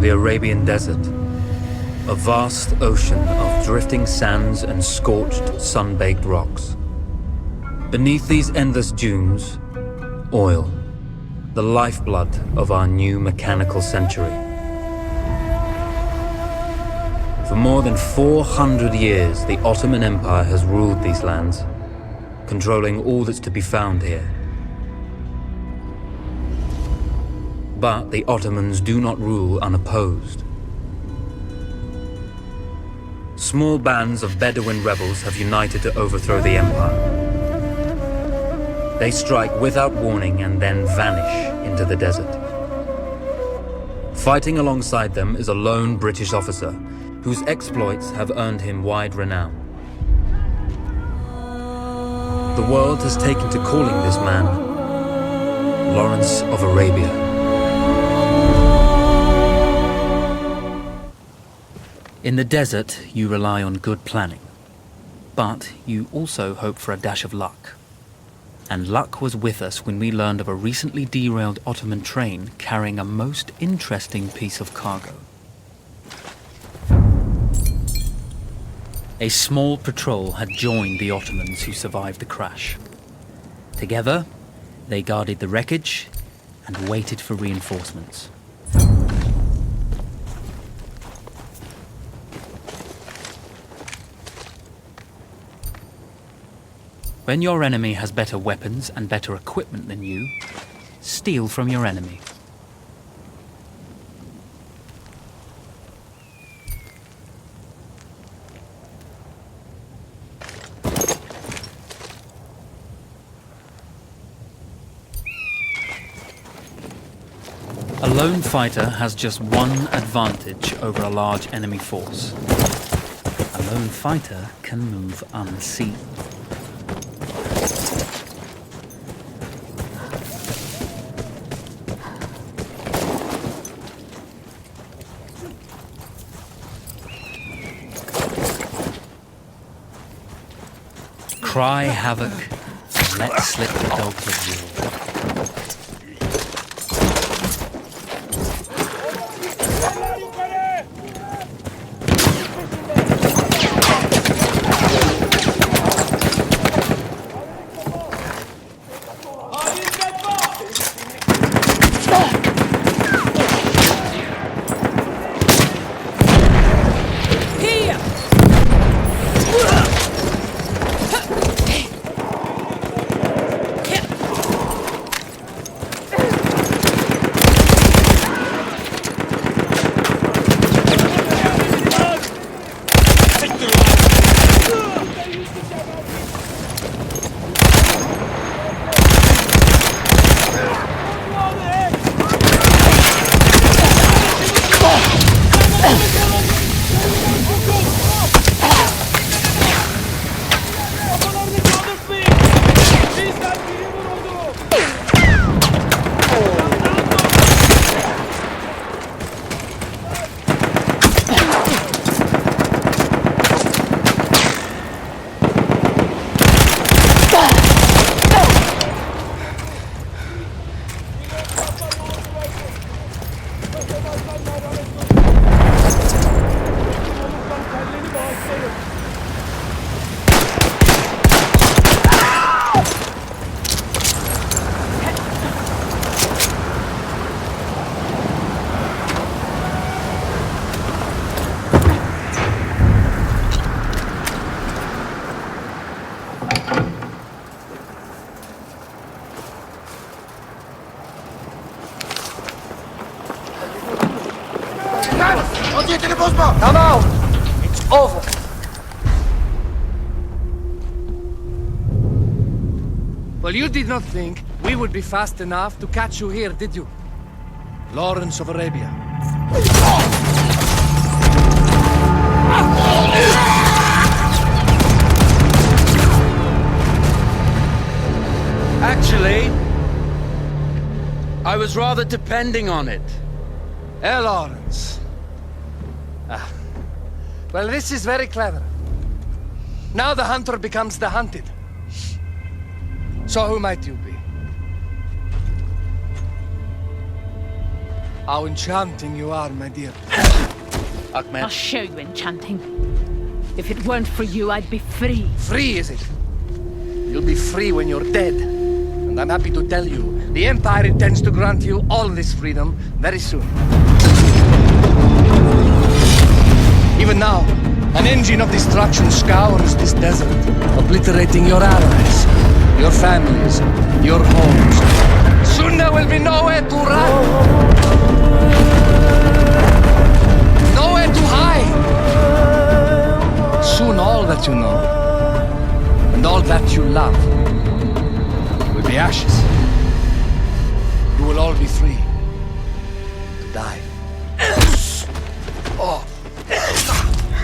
The Arabian Desert. A vast ocean of drifting sands and scorched, sun-baked rocks. Beneath these endless dunes, oil, the lifeblood of our new mechanical century. For more than 400 years, the Ottoman Empire has ruled these lands, controlling all that's to be found here. But the Ottomans do not rule unopposed. Small bands of Bedouin rebels have united to overthrow the empire. They strike without warning and then vanish into the desert. Fighting alongside them is a lone British officer whose exploits have earned him wide renown. The world has taken to calling this man Lawrence of Arabia. In the desert, you rely on good planning, but you also hope for a dash of luck. And luck was with us when we learned of a recently derailed Ottoman train carrying a most interesting piece of cargo. A small patrol had joined the Ottomans who survived the crash. Together, they guarded the wreckage and waited for reinforcements. When your enemy has better weapons and better equipment than you, steal from your enemy. A lone fighter has just one advantage over a large enemy force. A lone fighter can move unseen. Cry havoc and let slip the dogs of war. Come out! It's over! Well, you did not think we would be fast enough to catch you here, did you? Lawrence of Arabia. Actually, I was rather depending on it. Lawrence. Well, this is very clever. Now the hunter becomes the hunted. So who might you be? how enchanting you are, my dear. Ahmed. I'll show you enchanting. If it weren't for you, I'd be free. Free, is it? You'll be free when you're dead. And I'm happy to tell you, the Empire intends to grant you all this freedom very soon. Even now, an engine of destruction scours this desert, obliterating your allies, your families, your homes. Soon there will be nowhere to run. Nowhere to hide. Soon all that you know, and all that you love, will be ashes. You will all be free to die. Oh.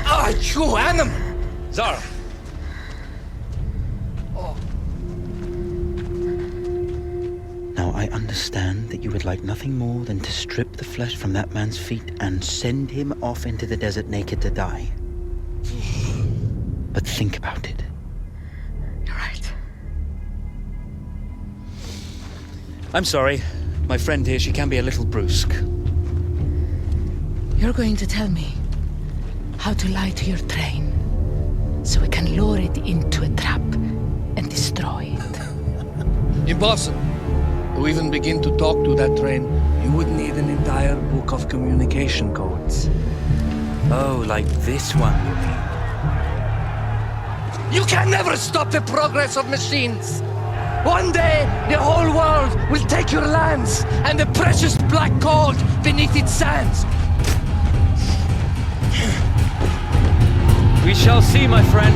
Ah, you animal! Zara. Now I understand that you would like nothing more than to strip the flesh from that man's feet and send him off into the desert naked to die. But think about it. You're right. I'm sorry. My friend here, she can be a little brusque. You're going to tell me how to lie to your train so we can lure it into a trap and destroy it. Impossible. To even begin to talk to that train, you would need an entire book of communication codes. Oh, like this one, you mean? You can never stop the progress of machines. One day, the whole world will take your lands and the precious black gold beneath its sands. We shall see, my friend.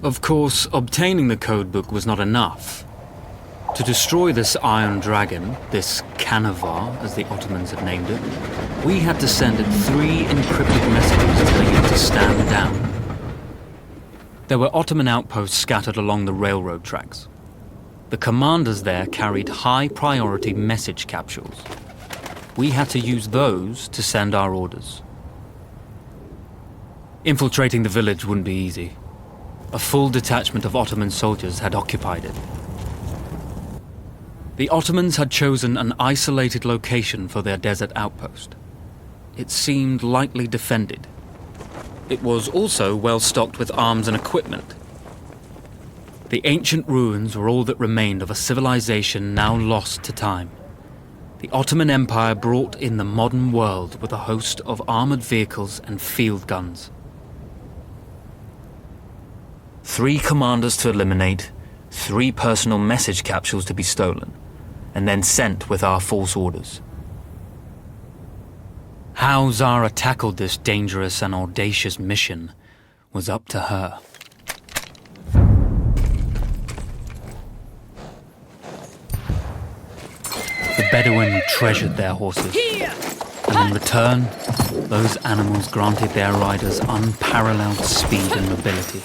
Of course, obtaining the codebook was not enough. To destroy this Iron Dragon, this Canavar, as the Ottomans had named it, we had to send it 3 encrypted messages telling it to stand down. There were Ottoman outposts scattered along the railroad tracks. The commanders there carried high-priority message capsules. We had to use those to send our orders. Infiltrating the village wouldn't be easy. A full detachment of Ottoman soldiers had occupied it. The Ottomans had chosen an isolated location for their desert outpost. It seemed lightly defended. It was also well stocked with arms and equipment. The ancient ruins were all that remained of a civilization now lost to time. The Ottoman Empire brought in the modern world with a host of armored vehicles and field guns. 3 commanders to eliminate, 3 personal message capsules to be stolen, and then sent with our false orders. How Zara tackled this dangerous and audacious mission was up to her. The Bedouin treasured their horses, and in return, those animals granted their riders unparalleled speed and mobility.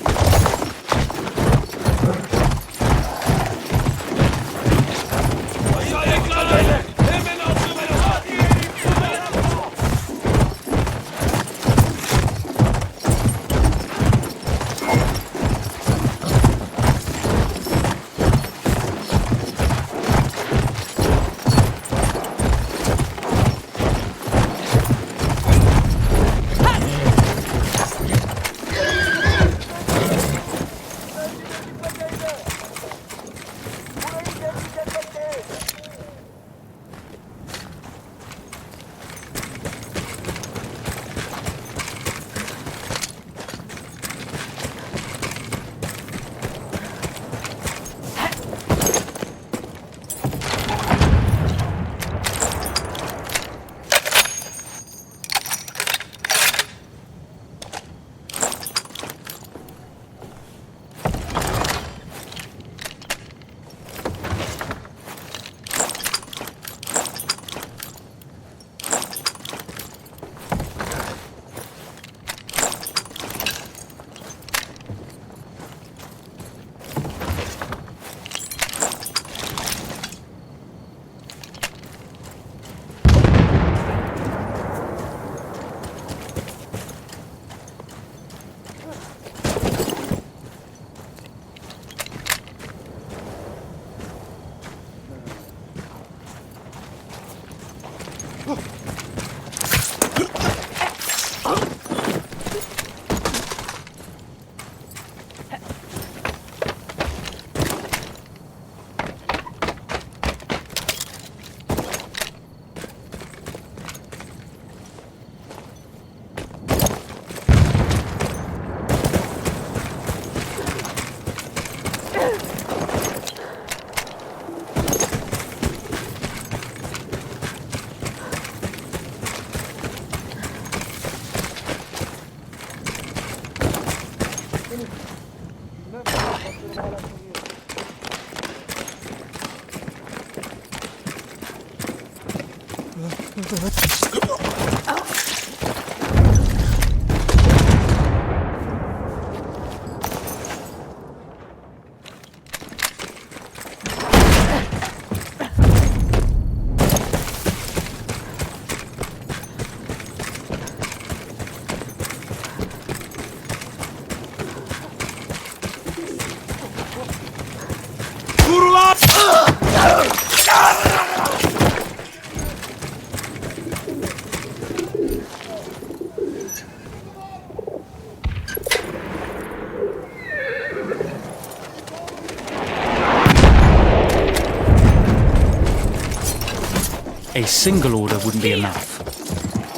A single order wouldn't be enough.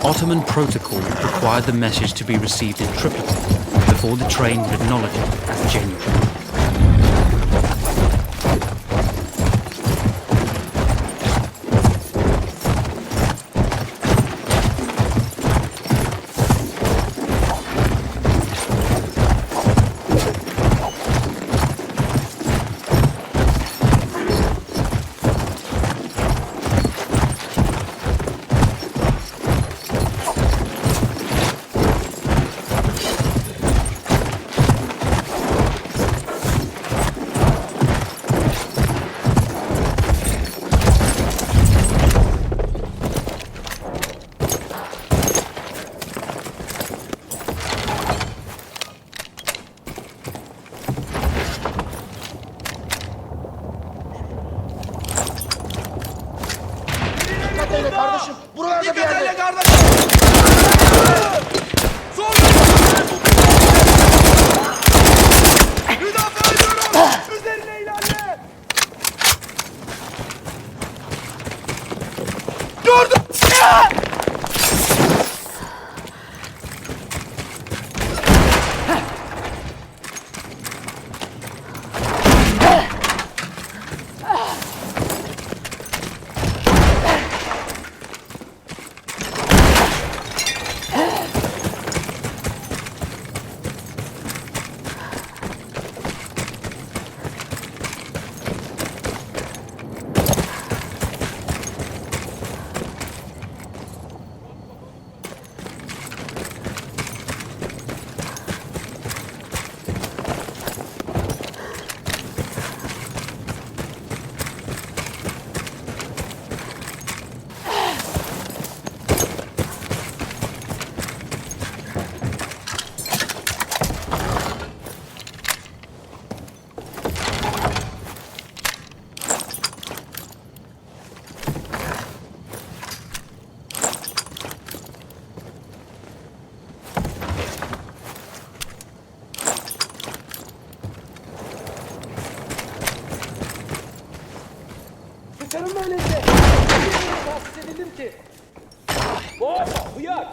Ottoman protocol required the message to be received in triplicate before the train would acknowledge it as genuine. Kardeşim, buralarda bir yerde. Müdafaa ediyorum! Üzerine ilerle! Gördüm! Sıkarım da öyleyse. Tahsis edildim ki. Boğaz, hıyar.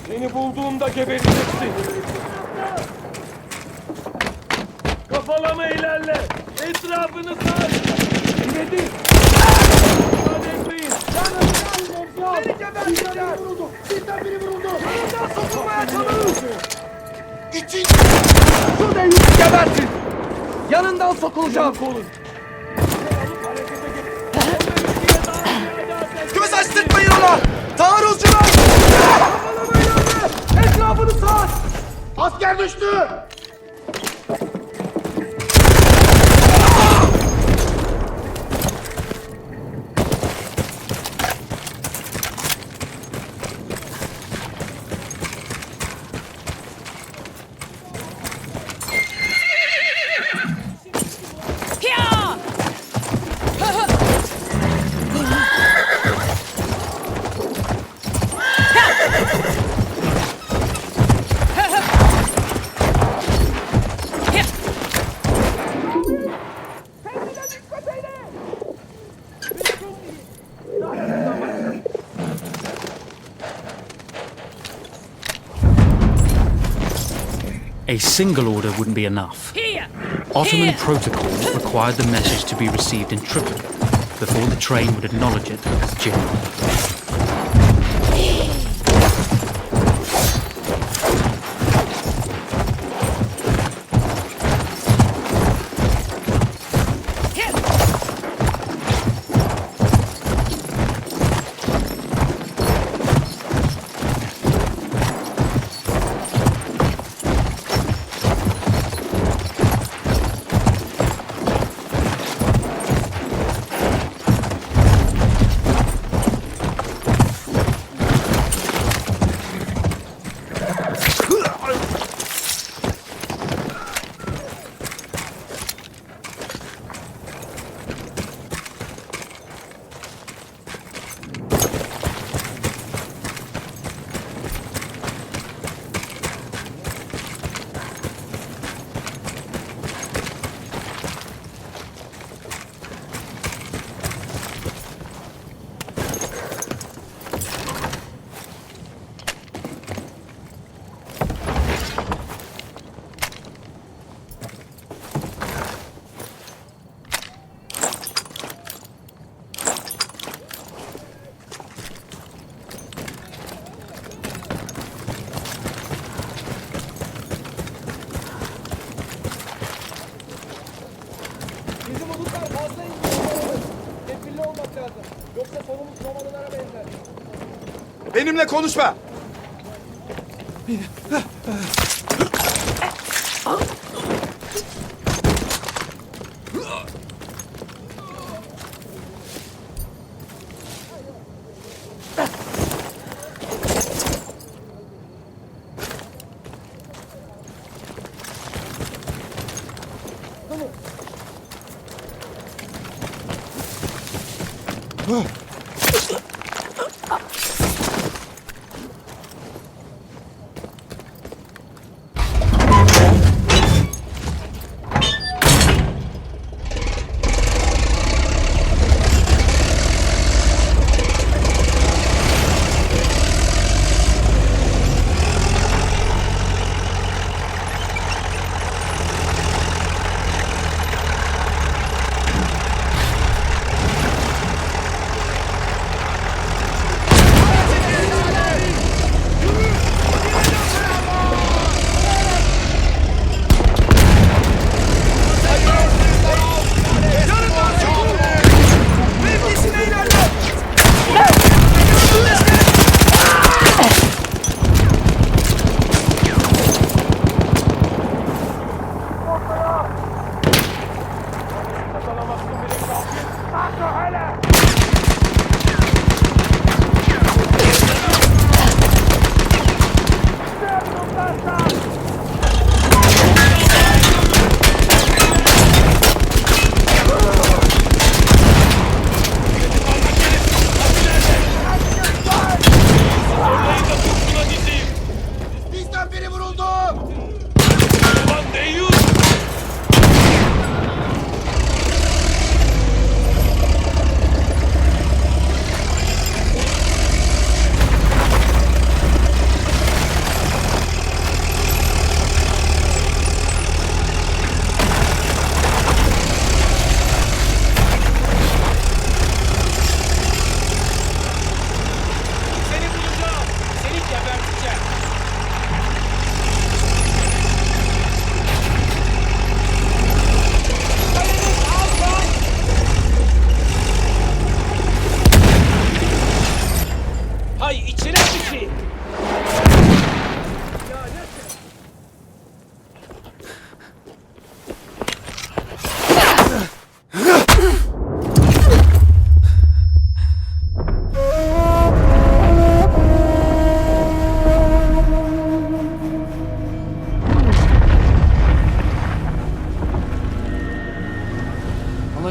Seni bulduğumda gebereceksin. Kafalama ilerle. Etrafını sar. Dinledin. Müsaade etmeyin. Beni geberteceğim. Bizden biri vuruldu. Yanından sokulmaya çalış. İçin. Şu deli gebertin. Yanından sokulacağım. Kolun. Göz açtırtmayın ona. Taarruzcular. Etrafını sar! Asker düştü! A single order wouldn't be enough. Here! Ottoman Here! protocol required the message to be received in triplet before the train would acknowledge it as genuine. Bizim bulutlar fazla indiriyor. Tedbirli olmak lazım. Yoksa sonumuz romanlara benzer. Benimle konuşma.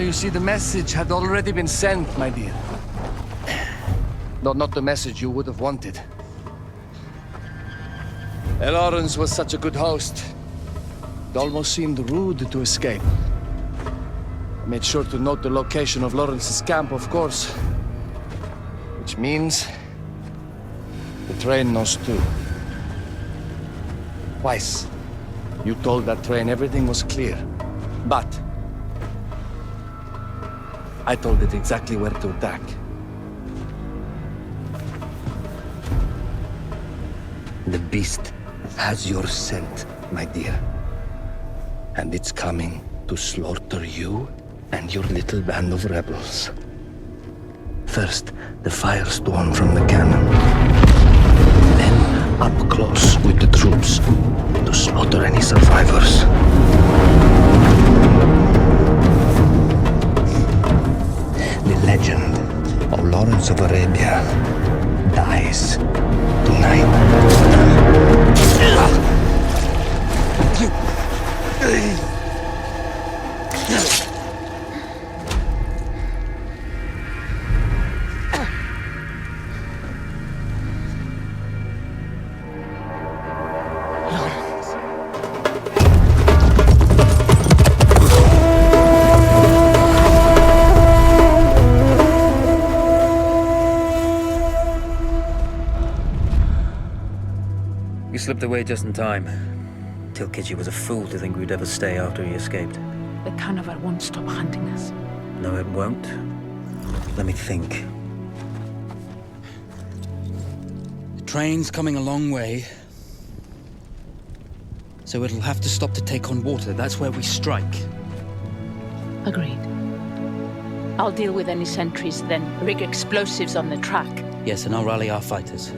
You see, the message had already been sent, my dear. Not the message you would have wanted. Lawrence was such a good host. It almost seemed rude to escape. I made sure to note the location of Lawrence's camp, of course. Which means the train knows too. Twice. You told that train everything was clear. But I told it exactly where to attack. The beast has your scent, my dear. And it's coming to slaughter you and your little band of rebels. First, the firestorm from the cannon. Then, up close with the troops to slaughter any survivors. The legend of Lawrence of Arabia dies tonight. You slipped away just in time. Till Kidji was a fool to think we'd ever stay after he escaped. The carnival won't stop hunting us. No, it won't. Let me think. The train's coming a long way. So it'll have to stop to take on water. That's where we strike. Agreed. I'll deal with any sentries, then rig explosives on the track. Yes, and I'll rally our fighters.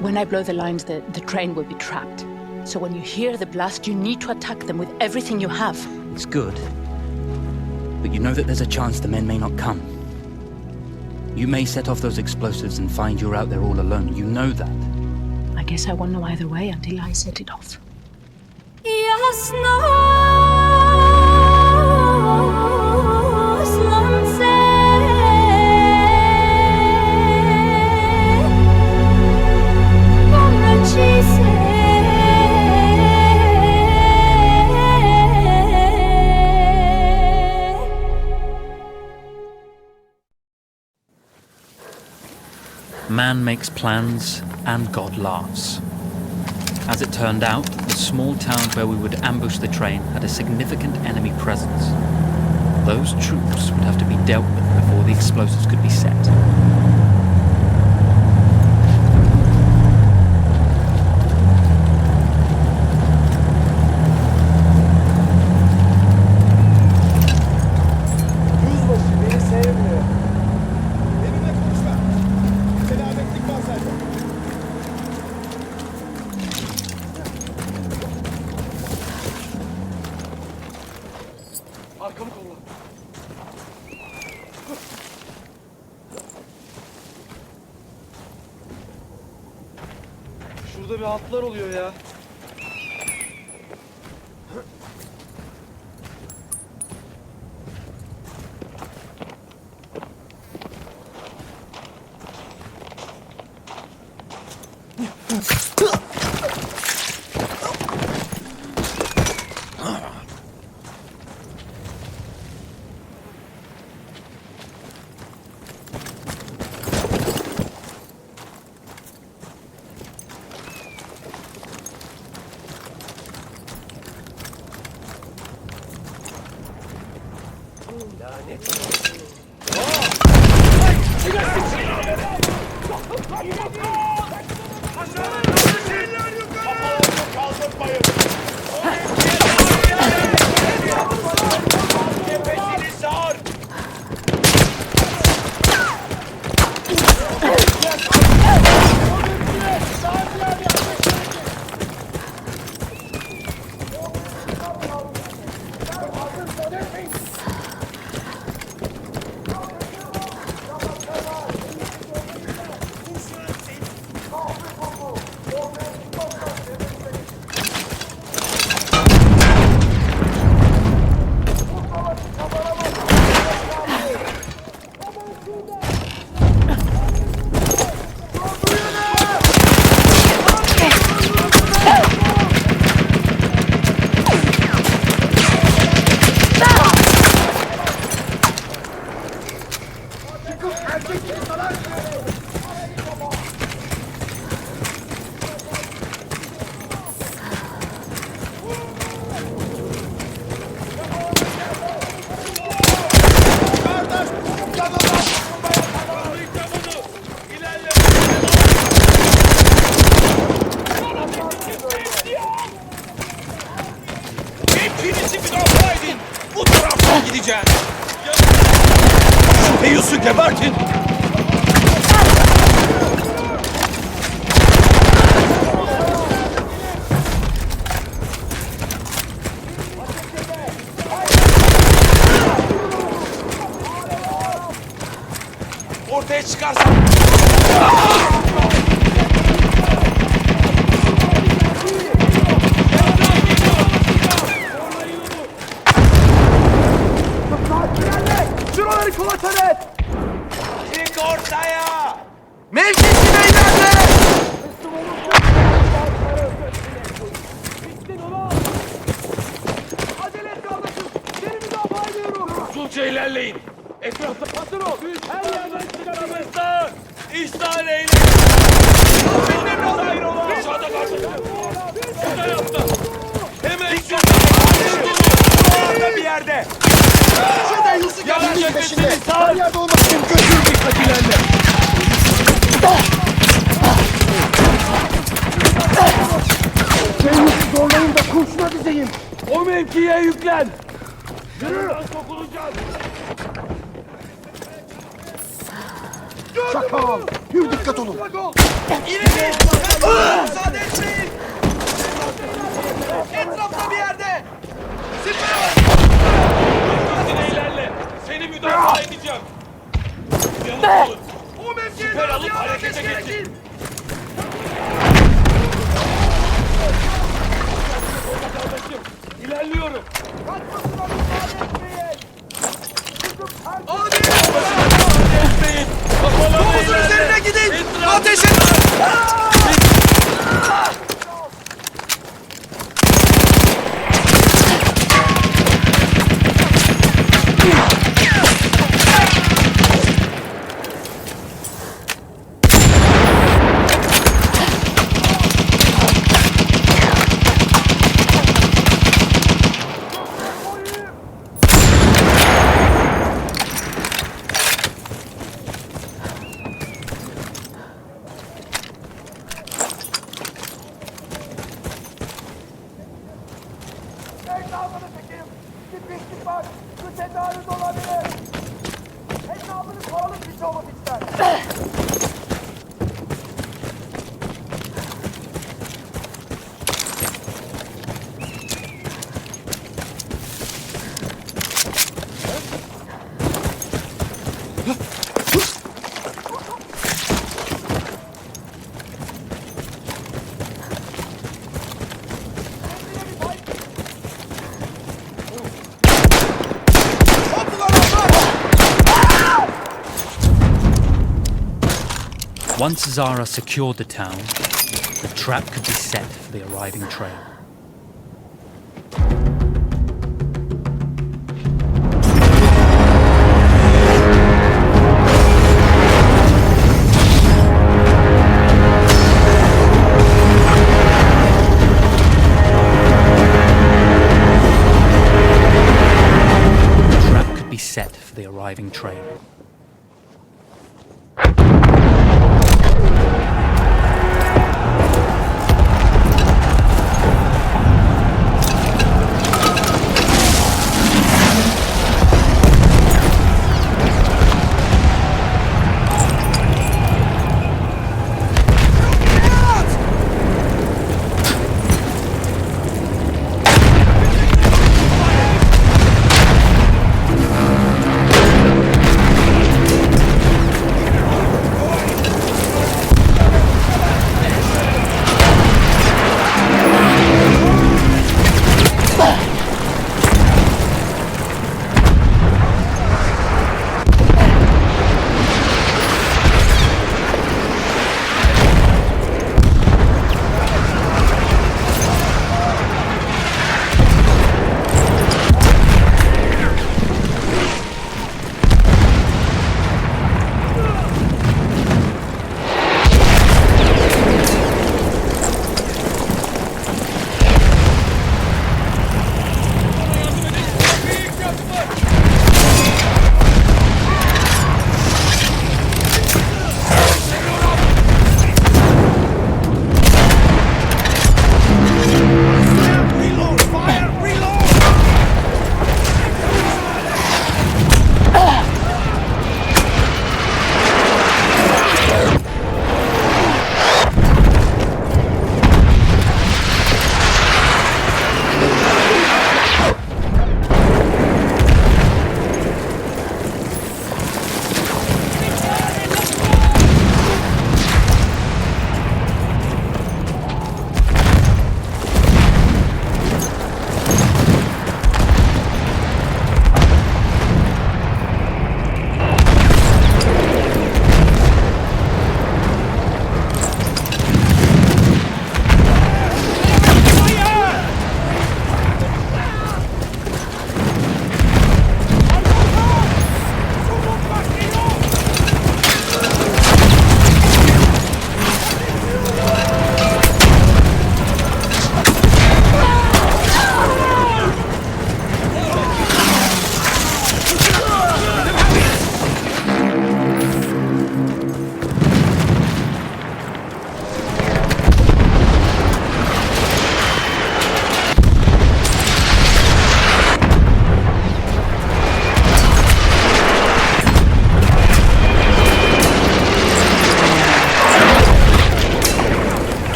When I blow the lines, the train will be trapped. So when you hear the blast, you need to attack them with everything you have. It's good. But you know that there's a chance the men may not come. You may set off those explosives and find you're out there all alone. You know that. I guess I won't know either way until I set it off. Man makes plans, and God laughs. As it turned out, the small town where we would ambush the train had a significant enemy presence. Those troops would have to be dealt with before the explosives could be set. Yüzbaşı beni sevmiyor. Benimle konuşma. Selametlik var zaten. Arkamı kolla. Şurada bir hatlar oluyor ya. Kilisi müdafaa edin. Bu taraftan gideceğim. Şüpheyusu gebertin. Ortaya çıkarsan... Şuraları kolaçan et! Çık ortaya! Mevkisine ilerle! Bittin ulan! Acele et kardeşim! Seni müdafaa ediyorum! Usulca ilerleyin. Etrafta Hazır ol! Her yerden çıkarımızda iştahal eyleyin. Benimle alayın ola! Aşağıda karşıda. Bu tarafta. Hemen Orada bir yerde! şurada Yusuf Yanlış peşinde! Her yerde olmak için götür dikkatilerle! Seni zorlayın da kurşuna dizeyim! O mevkiye yüklen! Yürü! Sokulacağız! Çakal! Yürü dikkat olun! İleri! Müsaade etmeyin! Etrafta bir yerde! Siper! Hızlı ilerle! Seni müdafaa edeceğim! Yanıt olun! O mevkiye siper alıp harekete geçin! İlerliyorum! Kaçmasına müsaade etmeyin! Hadi! Müsaade etmeyin! Domuzun üzerine gidin! Ateş edin! Etrafını çekeyim! Dipişlik var! Bu tedavi olabilir! Etrafını kovalım bir çabuk ister! Once Zara secured the town, the trap could be set for the arriving train. The trap could be set for the arriving train.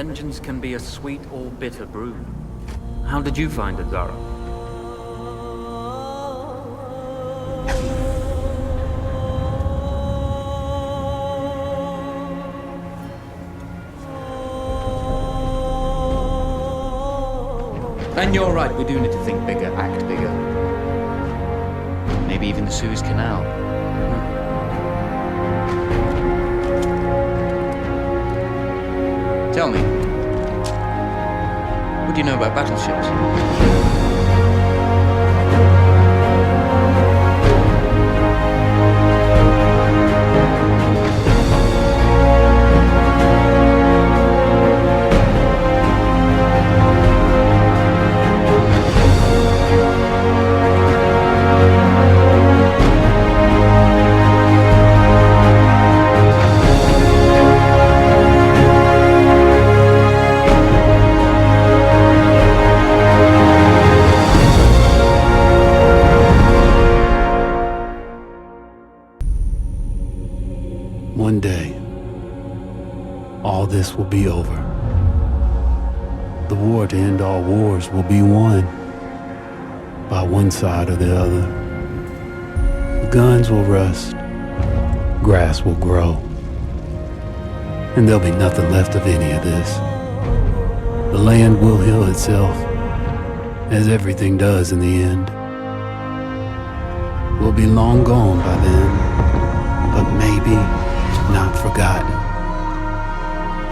vengeance can be a sweet or bitter brew. How did you find it, Zara? And you're right, we do need to think bigger, act bigger. Maybe even the Suez Canal. Tell me, what do you know about battleships? One day, all this will be over. The war to end all wars will be won by one side or the other. The guns will rust, grass will grow, and there'll be nothing left of any of this. The land will heal itself, as everything does in the end. We'll be long gone by then, but maybe not forgotten.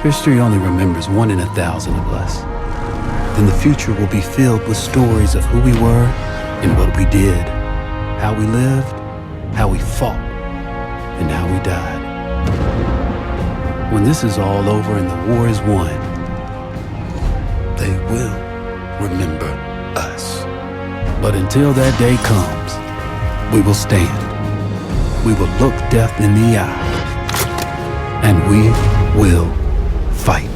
History only remembers 1 in 1,000 of us. Then the future will be filled with stories of who we were and what we did, how we lived, how we fought, and how we died. When this is all over and the war is won, they will remember us. But until that day comes, we will stand. We will look death in the eye. And we will fight.